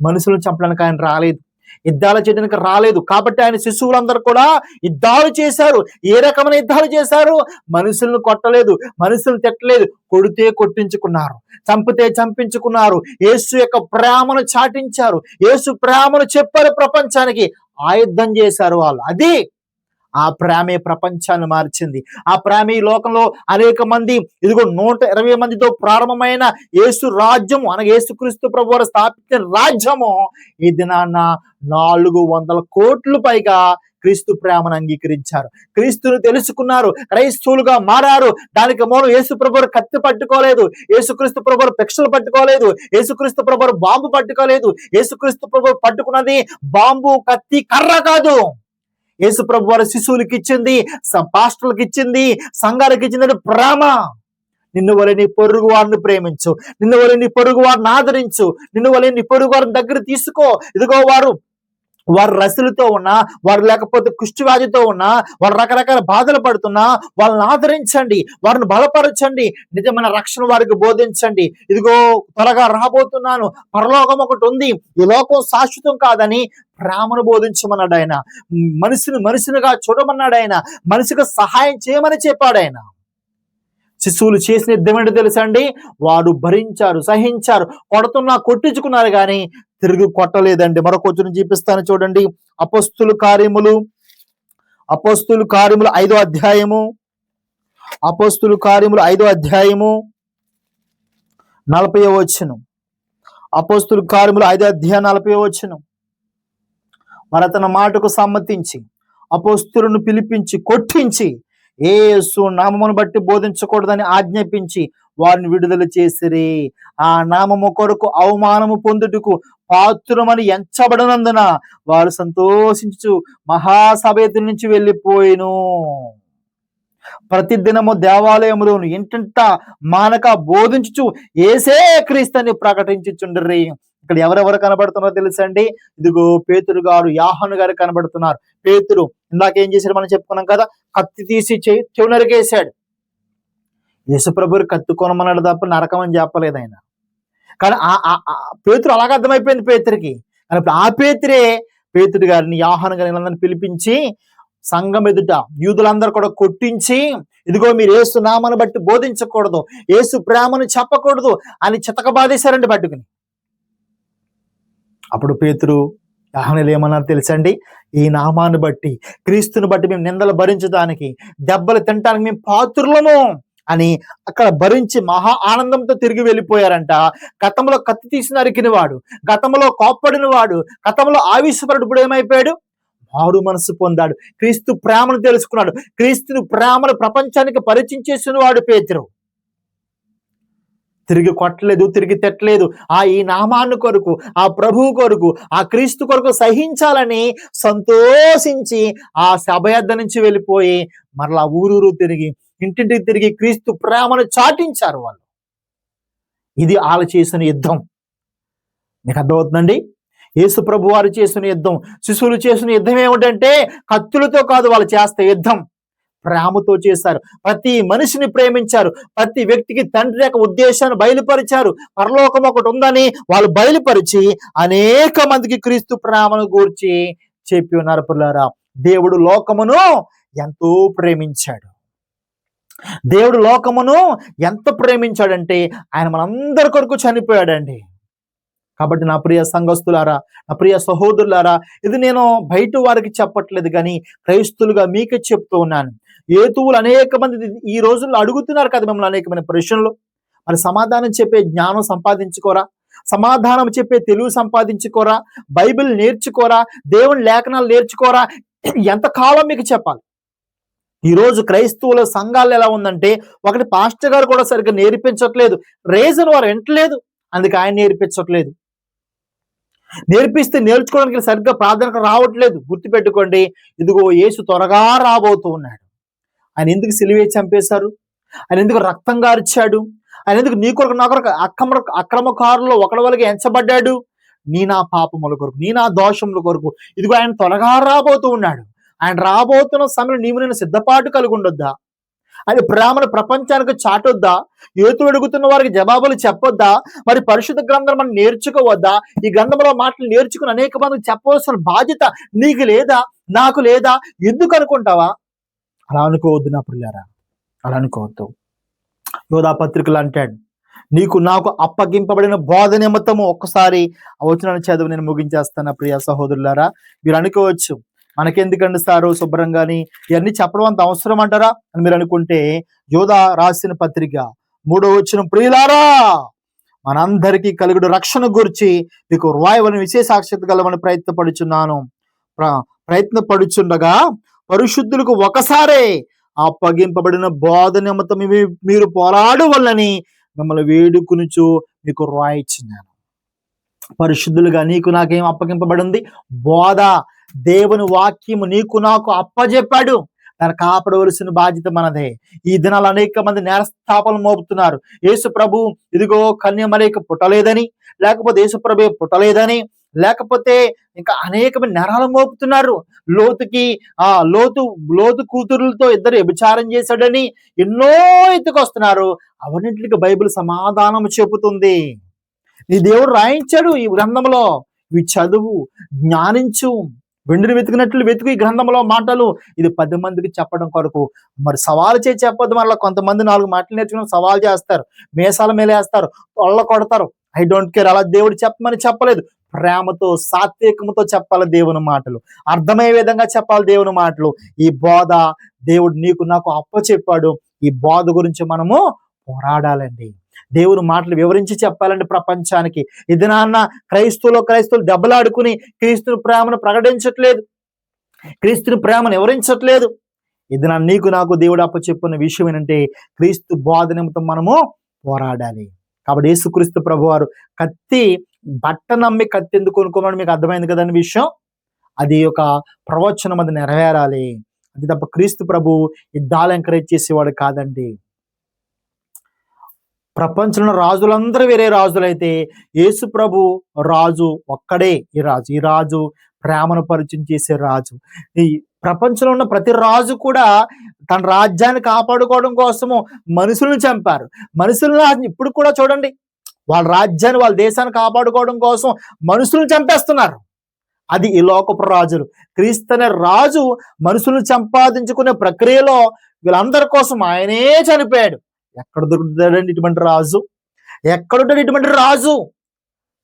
S1: మనుషులను చంపడానికి ఆయన రాలేదు, యుద్ధాలు చేయడానికి రాలేదు. కాబట్టి ఆయన శిశువులందరూ కూడా యుద్ధాలు చేశారు. ఏ రకమైన యుద్ధాలు చేశారు? మనుషులను కొట్టలేదు, మనుషులను తిట్టలేదు, కొడితే కొట్టించుకున్నారు, చంపితే చంపించుకున్నారు. యేసు యొక్క ప్రేమను చాటించారు, యేసు ప్రేమను చెప్పారు ప్రపంచానికి, ఆయుద్ధం చేశారు వాళ్ళు. అది ఆ ప్రేమే ప్రపంచాన్ని మార్చింది. ఆ ప్రేమ ఈ లోకంలో అనేక మంది, ఇదిగో 120 మందితో ప్రారంభమైన యేసు రాజ్యము, అనగా యేసుక్రీస్తు ప్రభు వారు స్థాపించిన రాజ్యము ఈ దినాన్న 400 కోట్ల పైగా క్రీస్తు ప్రేమను అంగీకరించారు, క్రీస్తును తెలుసుకున్నారు, క్రైస్తవులుగా మారారు. దానికి మూలం యేసు ప్రభువు కత్తి పట్టుకోలేదు, యేసుక్రీస్తు ప్రభువు పిక్షలు పట్టుకోలేదు, యేసుక్రీస్తు ప్రభువు బాంబు పట్టుకోలేదు. యేసుక్రీస్తు ప్రభువు పట్టుకున్నది బాంబు, కత్తి, కర్ర కాదు. యేసు ప్రభు వారి శిశువులకి ఇచ్చింది, పాస్టర్లకు ఇచ్చింది, సంఘాలకు ఇచ్చింది ప్రేమ. నిన్ను వలె నీ పొరుగు వారిని ప్రేమించు, నిన్ను వలె నీ పొరుగు వారిని ఆదరించు, నిన్ను వలె నీ పొరుగు వారిని దగ్గర తీసుకో. ఇదిగో వారు రసులతో ఉన్నా, వారు లేకపోతే కుష్ఠవ్యాధితో ఉన్నా, వారు రకరకాల బాధలు పడుతున్నా వాళ్ళని ఆదరించండి, వారిని బలపరచండి, నిజమైన రక్షణ వారికి బోధించండి. ఇదిగో త్వరగా రాబోతున్నాను, పరలోకం ఒకటి ఉంది, ఈ లోకం శాశ్వతం కాదని ప్రేమను బోధించమన్నాడు ఆయన. మనిషినిగా చూడమన్నాడు ఆయన, మనిషికి సహాయం చేయమని చెప్పాడు ఆయన. శిశువులు చేసిన యుద్ధం ఏంటో తెలుసా అండి? వారు భరించారు, సహించారు, కొడుతున్నా కొట్టించుకున్నారు కానీ తిరిగి కొట్టలేదండి. మరొక చూపిస్తాను చూడండి. అపోస్తుల కార్యములు 5వ అధ్యాయము, అపోస్తుల కార్యములు 5వ అధ్యాయము 40వ వచనం. అపోస్తుల కార్యములు 5వ అధ్యాయం 40వ వచనం. మరి అతని మాటకు సమ్మతించి అపోస్తులను పిలిపించి కొట్టించి యేసు నామమును బట్టి బోధించకూడదని ఆజ్ఞాపించి వారిని విడుదల చేసిరి. ఆ నామము కొరకు అవమానము పొందుటకు పాత్రమని ఎంచబడినందున వారు సంతోషించు మహాసభ ఎదురు నుంచి వెళ్ళిపోయిను. ప్రతిదినము దేవాలయములోను ఇంటింట మానక బోధించుచు యేసే క్రీస్తుని ప్రకటించుచుండ్రి. ఇక్కడ ఎవరెవరు కనబడుతున్నారో తెలుసండి? ఇదిగో పేతురు గారు, యోహాను గారు కనబడుతున్నారు. పేతురు ఇందాక ఏం చేశాడు మనం చెప్పుకున్నాం కదా, కత్తి తీసి చెవి నరికేశాడు. యేసు ప్రభువు కత్తి కొనమన్నాడు తప్ప నరకం అని చెప్పలేదు ఆయన. కానీ పేతురు అలాగ అర్థమైపోయింది పేతురికి. కానీ ఆ పేతురు గారిని, యోహాను గారిని అందరిని పిలిపించి సంఘం ఎదుట యూదులందరూ కూడా కొట్టించి, ఇదిగో మీరు యేసు నామను బట్టి బోధించకూడదు, యేసు ప్రేమను చెప్పకూడదు అని చితకబాదేశారండి పట్టుకుని. అప్పుడు పేతురు, యోహానులు ఏమన్నారు తెలుసండి? ఈ నామాన్ని బట్టి, క్రీస్తుని బట్టి మేము నిందలు భరించడానికి, దెబ్బలు తినడానికి మేము పాత్రులము అని అక్కడ భరించి మహా ఆనందంతో తిరిగి వెళ్ళిపోయారంట. గతంలో కత్తి తీసి నరికిన వాడు, గతంలో కోప్పడిన వాడు, గతంలో ఆవేశపరుడు ఇప్పుడు ఏమైపోయాడు? మారు మనసు పొందాడు, క్రీస్తు ప్రేమను తెలుసుకున్నాడు, క్రీస్తు ప్రేమను ప్రపంచానికి పరిచయం చేసిన వాడు పేతురు. తిరిగి కొట్టలేదు, తిరిగి తిట్టలేదు. ఈ నామాన్ని కొరకు, ఆ ప్రభువు కొరకు, ఆ క్రీస్తు కొరకు సహించాలని సంతోషించి ఆ సభయద్ద నుంచి వెళ్ళిపోయి మరలా ఊరూరు తిరిగి, ఇంటింటికి తిరిగి క్రీస్తు ప్రేమను చాటించారు వాళ్ళు. ఇది వాళ్ళు చేసిన యుద్ధం. మీకు అర్థమవుతుందండి? యేసు ప్రభు వారు చేసిన యుద్ధం, శిశువులు చేసిన యుద్ధం ఏమిటంటే కత్తులతో కాదు, వాళ్ళు చేస్తే యుద్ధం ప్రేమతో చేశారు. ప్రతి మనిషిని ప్రేమించారు. ప్రతి వ్యక్తికి తండ్రి యొక్క ఉద్దేశాన్ని బయలుపరిచారు. పరలోకం ఒకటి ఉందని వాళ్ళు బయలుపరిచి అనేక మందికి క్రీస్తు ప్రేమను గూర్చి చెప్పి ఉన్నారు. పిల్లారా, దేవుడు లోకమును ఎంతో ప్రేమించాడు. దేవుడు లోకమును ఎంత ప్రేమించాడంటే ఆయన మనందరి కొరకు చనిపోయాడండి. కాబట్టి నా ప్రియ సంఘస్థులారా, నా ప్రియ సహోదరులారా, ఇది నేను బయట వారికి చెప్పట్లేదు, కానీ క్రైస్తులుగా మీకే చెప్తూ ఉన్నాను. ఏతువులు అనేక మంది ఈ రోజుల్లో అడుగుతున్నారు కదా మిమ్మల్ని అనేకమైన ప్రశ్నలు. మరి సమాధానం చెప్పే జ్ఞానం సంపాదించుకోరా? సమాధానం చెప్పే తెలివి సంపాదించుకోరా? బైబిల్ నేర్చుకోరా? దేవుని లేఖనాలు నేర్చుకోరా? ఎంతకాలం మీకు చెప్పాలి? ఈరోజు క్రైస్తవుల సంఘాలు ఎలా ఉందంటే, ఒకటి పాస్టర్ గారు కూడా సరిగ్గా నేర్పించట్లేదు. రీజన్ వారు వింటలేదు, అందుకే ఆయన నేర్పించట్లేదు. నేర్పిస్తే నేర్చుకోవడానికి సరిగ్గా ప్రార్థనకు రావట్లేదు. గుర్తుపెట్టుకోండి, ఇదిగో యేసు త్వరగా రాబోతూ ఉన్నాడు. ఆయన ఎందుకు సిలువ చంపేశారు? ఆయన ఎందుకు రక్తం గార్చాడు? ఆయన ఎందుకు నీ కొరకు నా కొరకు అక్రమకారుల్లో ఒకడి వరకు ఎంచబడ్డాడు? నీ నా పాపముల కొరకు, నీ నా దోషముల కొరకు. ఇదిగో ఆయన త్వరగా రాబోతూ ఉన్నాడు. ఆయన రాబోతున్న సమయంలో నీవు నేను సిద్ధపాటు కలిగి ఉండొద్దా? అది ప్రేమను ప్రపంచానికి చాటొద్దా? యేతువులు అడుగుతున్న వారికి జవాబులు చెప్పొద్దా? మరి పరిశుద్ధ గ్రంథం మనం నేర్చుకోవద్దా? ఈ గ్రంథంలో మాటలు నేర్చుకుని అనేక మందికి చెప్పవలసిన బాధ్యత నీకు లేదా, నాకు లేదా? ఎందుకు అనుకుంటావా? అలా అనుకోవద్దు నా పిల్లారా, అలా అనుకోవద్దు. యోధా పత్రికలు అంటాడు, నీకు నాకు అప్పగింపబడిన బోధ నిమిత్తము. ఒక్కసారి వచనాన్ని చదువు నేను ముగించేస్తాను. ప్రియ సహోదరులారా, మీరు అనుకోవచ్చు, మనకెందుకండి సారు శుభ్రంగాని ఇవన్నీ చెప్పడం అంత అవసరం అంటారా అని మీరు అనుకుంటే, యోధా రాసిన పత్రిక 3వ వచనం, ప్రియులారా మనందరికీ కలుగుడు రక్షణ గురించి మీకు రాయవలని విశేషాక్షత గలవని ప్రయత్నపడుచుండగా పరిశుద్ధులకు ఒకసారే అప్పగింపబడిన బోధ నిమిత్తం మీరు పోరాడు వల్లని మిమ్మల్ని వేడుకునుచు మీకు రాయిచున్నాను. పరిశుద్ధులుగా నీకు నాకేం అప్పగింపబడింది? బోధ. దేవుని వాక్యము నీకు నాకు అప్పజెప్పాడు. దాన్ని కాపాడవలసిన బాధ్యత మనదే. ఈ దినాలు అనేక మంది నేరస్థాపనలు మోపుతున్నారు. యేసు ప్రభు ఇదిగో కన్యమరేక పుట్టలేదని, లేకపోతే యేసు ప్రభు పుట్టలేదని, లేకపోతే ఇంకా అనేకమైన నేరాలు మోపుతున్నారు. లోతు కూతురులతో ఇద్దరు వ్యభిచారం చేశాడని ఎన్నో ఎత్తుకొస్తున్నారు. అవన్నింటికి బైబిల్ సమాధానం చెబుతుంది. నీ దేవుడు రాయించాడు ఈ గ్రంథంలో. ఇవి చదువు, జ్ఞానించు, వెండిని వెతికినట్లు వెతుకు ఈ గ్రంథంలో మాటలు. ఇది 10 మందికి చెప్పడం కొరకు. మరి సవాలు చేసి చెప్పొద్దు. మరలా కొంతమంది 4 మాటలు నేర్చుకుని సవాల్ చేస్తారు, మేసాల మీద వేస్తారు, తొళ్ళ కొడతారు. I don't care. అలా దేవుడు చెప్పమని చెప్పలేదు. ప్రేమతో, సాత్వికముతో చెప్పాలి దేవుని మాటలు, అర్థమయ్యే విధంగా చెప్పాలి దేవుని మాటలు. ఈ బోధ దేవుడు నీకు నాకు అప్పచెప్పాడు. ఈ బోధ గురించి మనము పోరాడాలండి. దేవుని మాటలు వివరించి చెప్పాలండి ప్రపంచానికి. ఇది నాన్న క్రైస్తువులు దెబ్బలాడుకుని క్రీస్తుని ప్రేమను ప్రకటించట్లేదు, క్రీస్తుని ప్రేమను వివరించట్లేదు. ఇది నా నీకు నాకు దేవుడు అప్పచెప్పున్న విషయం ఏంటంటే, క్రీస్తు బోధ నిమిత్తం మనము పోరాడాలి. కాబట్టి యేసుక్రీస్తు ప్రభువారు కత్తి, బట్ట నమ్మి కత్తి ఎందుకు కొనుక్కోమని మీకు అర్థమైంది కదండి విషయం. అది ఒక ప్రవచనం, అది నెరవేరాలి. అది తప్ప క్రీస్తు ప్రభు యుద్ధాలు ఎంకరేజ్ చేసేవాడు కాదండి. ప్రపంచంలో రాజులందరూ వేరే రాజులైతే యేసు ప్రభు రాజు ఒక్కడే. ఈ రాజు ప్రేమను పరిచయం చేసే రాజు. ఈ ప్రపంచంలో ఉన్న ప్రతి రాజు కూడా తన రాజ్యాన్ని కాపాడుకోవడం కోసము మనుషులను చంపారు. మనుషులను ఇప్పుడు కూడా చూడండి, వాళ్ళ రాజ్యాన్ని, వాళ్ళ దేశాన్ని కాపాడుకోవడం కోసం మనుషులను చంపేస్తున్నారు. అది ఈ లోకపు రాజులు. క్రీస్తు అనే రాజు మనుషులను సంపాదించుకునే ప్రక్రియలో వీళ్ళందరి కోసం ఆయనే చనిపోయాడు. ఎక్కడ దొరుకుతాడండి ఇటువంటి రాజు? ఎక్కడుంటాడు ఇటువంటి రాజు?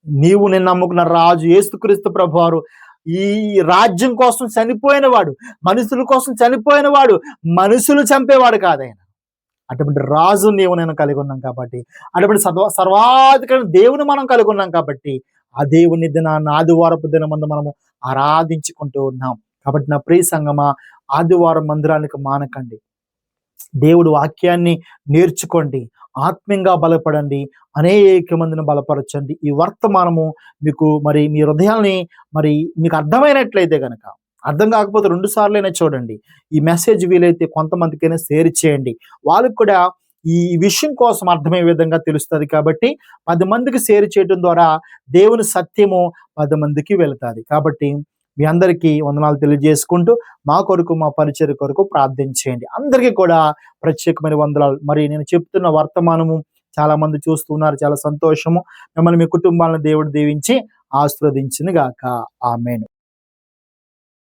S1: నీవు నేను నమ్ముకున్న రాజు యేసుక్రీస్తు ప్రభువారు ఈ రాజ్యం కోసం చనిపోయిన వాడు, మనుషుల కోసం చనిపోయిన వాడు, మనుషులు చంపేవాడు కాదైనా. అటువంటి రాజు నీవు నేను కలిగి ఉన్నాం కాబట్టి, అటువంటి సర్వాధికారి దేవుని మనం కలిగి ఉన్నాం కాబట్టి, ఆ దేవుని దినాన్ని ఆదివారపు దినమందు మనము ఆరాధించుకుంటూ ఉన్నాం. కాబట్టి నా ప్రియ సంగమా, ఆదివారం మందిరానికి మానకండి. దేవుడు వాక్యాన్ని నేర్చుకోండి, ఆత్మీయంగా బలపడండి, అనేక మందిని బలపరచండి. ఈ వర్తమానము మీకు మరి మీ హృదయాల్ని మరి మీకు అర్థమైనట్లయితే కనుక, అర్థం కాకపోతే 2 సార్లు అయినా చూడండి. ఈ మెసేజ్ వీలైతే కొంతమందికైనా షేర్ చేయండి. వాళ్ళకి కూడా ఈ విషయం కోసం అర్థమయ్యే విధంగా తెలుస్తుంది. కాబట్టి 10 మందికి షేర్ చేయడం ద్వారా దేవుని సత్యము 10 మందికి వెళుతుంది. కాబట్టి మీ అందరికీ వందనాలు తెలియజేసుకుంటూ మా కొరకు, మా పరిచర్య కొరకు ప్రార్థించేయండి. అందరికీ కూడా ప్రత్యేకమైన వందనాలు. మరి నేను చెప్తున్న వర్తమానము చాలా మంది చూస్తున్నారు, చాలా సంతోషము. మిమ్మల్ని, మీ కుటుంబాలను దేవుడు దీవించి ఆశీర్వదించును గాక. ఆమేన్.